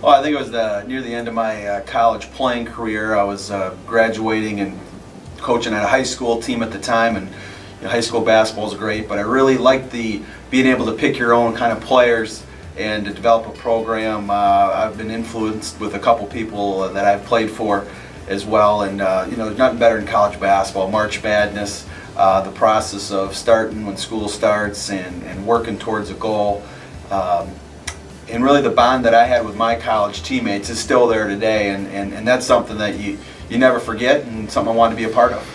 Well, I think it was near the end of my college playing career. I was graduating and coaching at a high school team at the time, and high school basketball is great, but I really liked the being able to pick your own kind of players and to develop a program. I've been influenced with a couple people that I've played for as well, and there's nothing better than college basketball, March Madness, the process of starting when school starts and working towards a goal. And really the bond that I had with my college teammates is still there today, and that's something that you never forget and something I wanted to be a part of.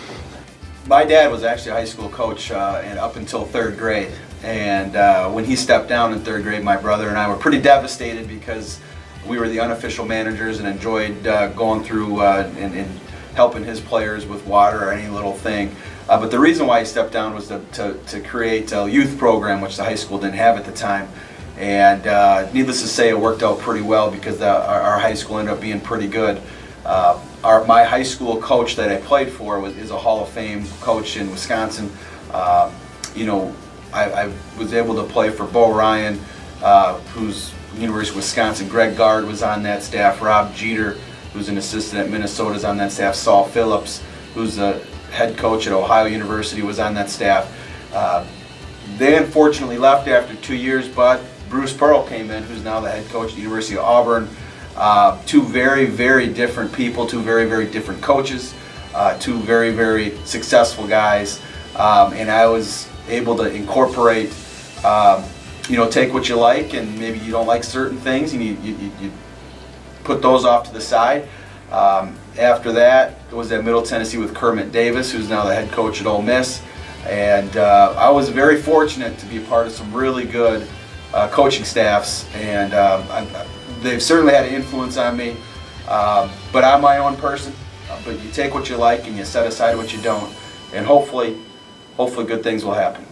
My dad was actually a high school coach and up until third grade, and when he stepped down in third grade, my brother and I were pretty devastated because we were the unofficial managers and enjoyed going through and helping his players with water or any little thing. But the reason why he stepped down was to create a youth program, which the high school didn't have at the time. And needless to say, it worked out pretty well because our high school ended up being pretty good. My high school coach that I played for is a Hall of Fame coach in Wisconsin. I was able to play for Bo Ryan, who's University of Wisconsin. Greg Gard was on that staff. Rob Jeter, who's an assistant at Minnesota, is on that staff. Saul Phillips, who's a head coach at Ohio University, was on that staff. They unfortunately left after 2 years, but Bruce Pearl came in, who's now the head coach at the University of Auburn. Two very, very different people, two very, very different coaches, two very, very successful guys. And I was able to incorporate, take what you like, and maybe you don't like certain things, and you put those off to the side. After that, I was at Middle Tennessee with Kermit Davis, who's now the head coach at Ole Miss. And I was very fortunate to be a part of some really good coaching staffs, and they've certainly had an influence on me. But I'm my own person. But you take what you like and you set aside what you don't, and hopefully good things will happen.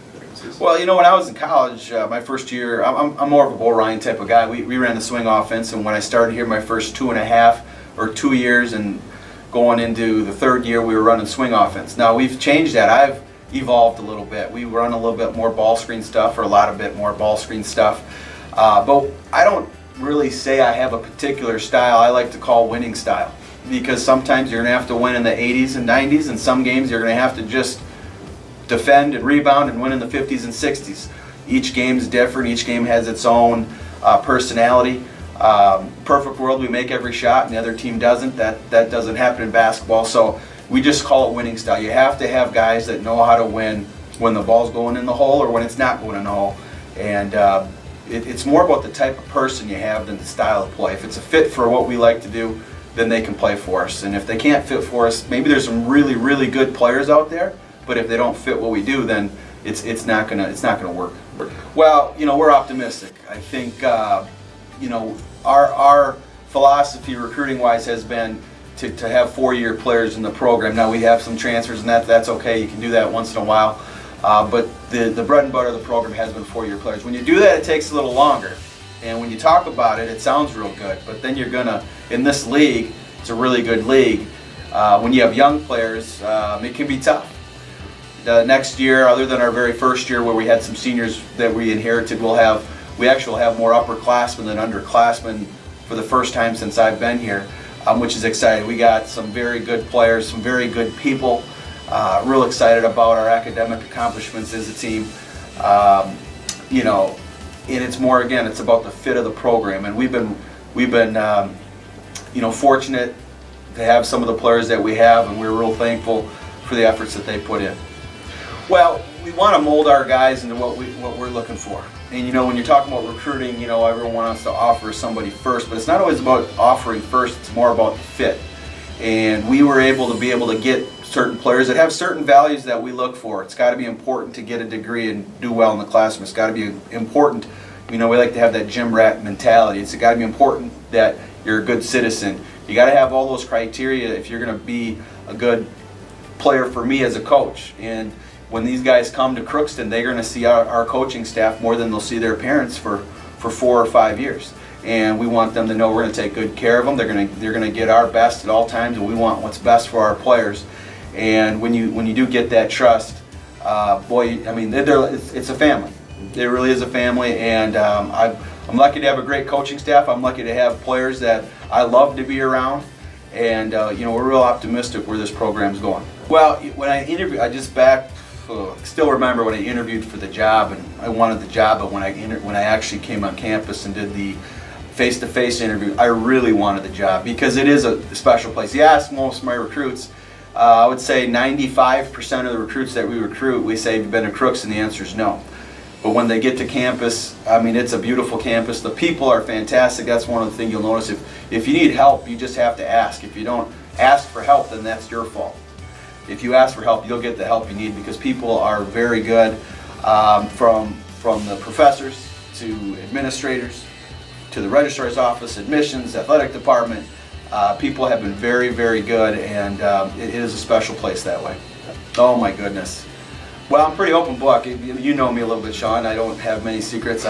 Well, when I was in college, my first year, I'm more of a Bo Ryan type of guy. We ran the swing offense, and when I started here, my first 2.5 or 2 years, and going into the third year, we were running swing offense. Now we've changed that. I've evolved a little bit. We run a little bit more ball screen stuff, or a lot of bit more ball screen stuff. But I don't really say I have a particular style. I like to call winning style, because sometimes you're going to have to win in the 80s and 90s, and some games you're going to have to just defend and rebound and win in the 50s and 60s. Each game's different. Each game has its own personality. Perfect world, we make every shot and the other team doesn't. That doesn't happen in basketball. So we just call it winning style. You have to have guys that know how to win when the ball's going in the hole or when it's not going in the hole. And it's more about the type of person you have than the style of play. If it's a fit for what we like to do, then they can play for us. And if they can't fit for us, maybe there's some really, really good players out there, but if they don't fit what we do, then it's not gonna work. Well, we're optimistic. I think our philosophy recruiting-wise has been to have 4-year players in the program. Now we have some transfers, and that's okay. You can do that once in a while. But the bread and butter of the program has been 4-year players. When you do that, it takes a little longer. And when you talk about it, it sounds real good. But then you're gonna, in this league, it's a really good league. When you have young players, it can be tough. The next year, other than our very first year where we had some seniors that we inherited, we actually have more upperclassmen than underclassmen for the first time since I've been here, which is exciting. We got some very good players, some very good people. Real excited about our academic accomplishments as a team. And it's more, again, it's about the fit of the program. And we've been fortunate to have some of the players that we have, and we're real thankful for the efforts that they put in. Well, we want to mold our guys into what we're looking for. And when you're talking about recruiting, everyone wants to offer somebody first, but it's not always about offering first, it's more about the fit. And we were able to get certain players that have certain values that we look for. It's got to be important to get a degree and do well in the classroom. It's got to be important, we like to have that gym rat mentality. It's got to be important that you're a good citizen. You got to have all those criteria if you're going to be a good player for me as a coach. And when these guys come to Crookston, they're going to see our coaching staff more than they'll see their parents for 4 or 5 years. And we want them to know we're going to take good care of them. They're going to get our best at all times, and we want what's best for our players. And when you do get that trust, boy, it's a family. It really is a family, and I'm lucky to have a great coaching staff. I'm lucky to have players that I love to be around, and we're real optimistic where this program's going. Well, when I interviewed, still remember when I interviewed for the job, and I wanted the job, but when I actually came on campus and did the face-to-face interview, I really wanted the job because it is a special place. You ask most of my recruits, I would say 95% of the recruits that we recruit, we say, have you been to Crooks? And the answer is no. But when they get to campus, I mean, it's a beautiful campus. The people are fantastic. That's one of the things you'll notice. If you need help, you just have to ask. If you don't ask for help, then that's your fault. If you ask for help, you'll get the help you need because people are very good, from the professors to administrators to the registrar's office, admissions, athletic department. People have been very, very good, and it is a special place that way. Oh my goodness. Well, I'm a pretty open book. You know me a little bit, Sean. I don't have many secrets.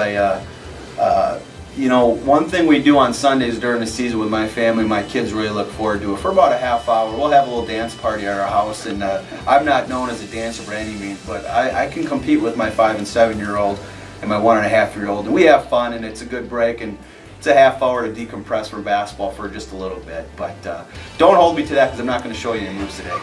One thing we do on Sundays during the season with my family, my kids really look forward to it. For about a half hour, we'll have a little dance party at our house, and I'm not known as a dancer by any means, but I can compete with my 5- and 7-year-old and my 1.5-year-old, and we have fun, and it's a good break, and it's a half hour to decompress from basketball for just a little bit. But don't hold me to that because I'm not going to show you any moves today.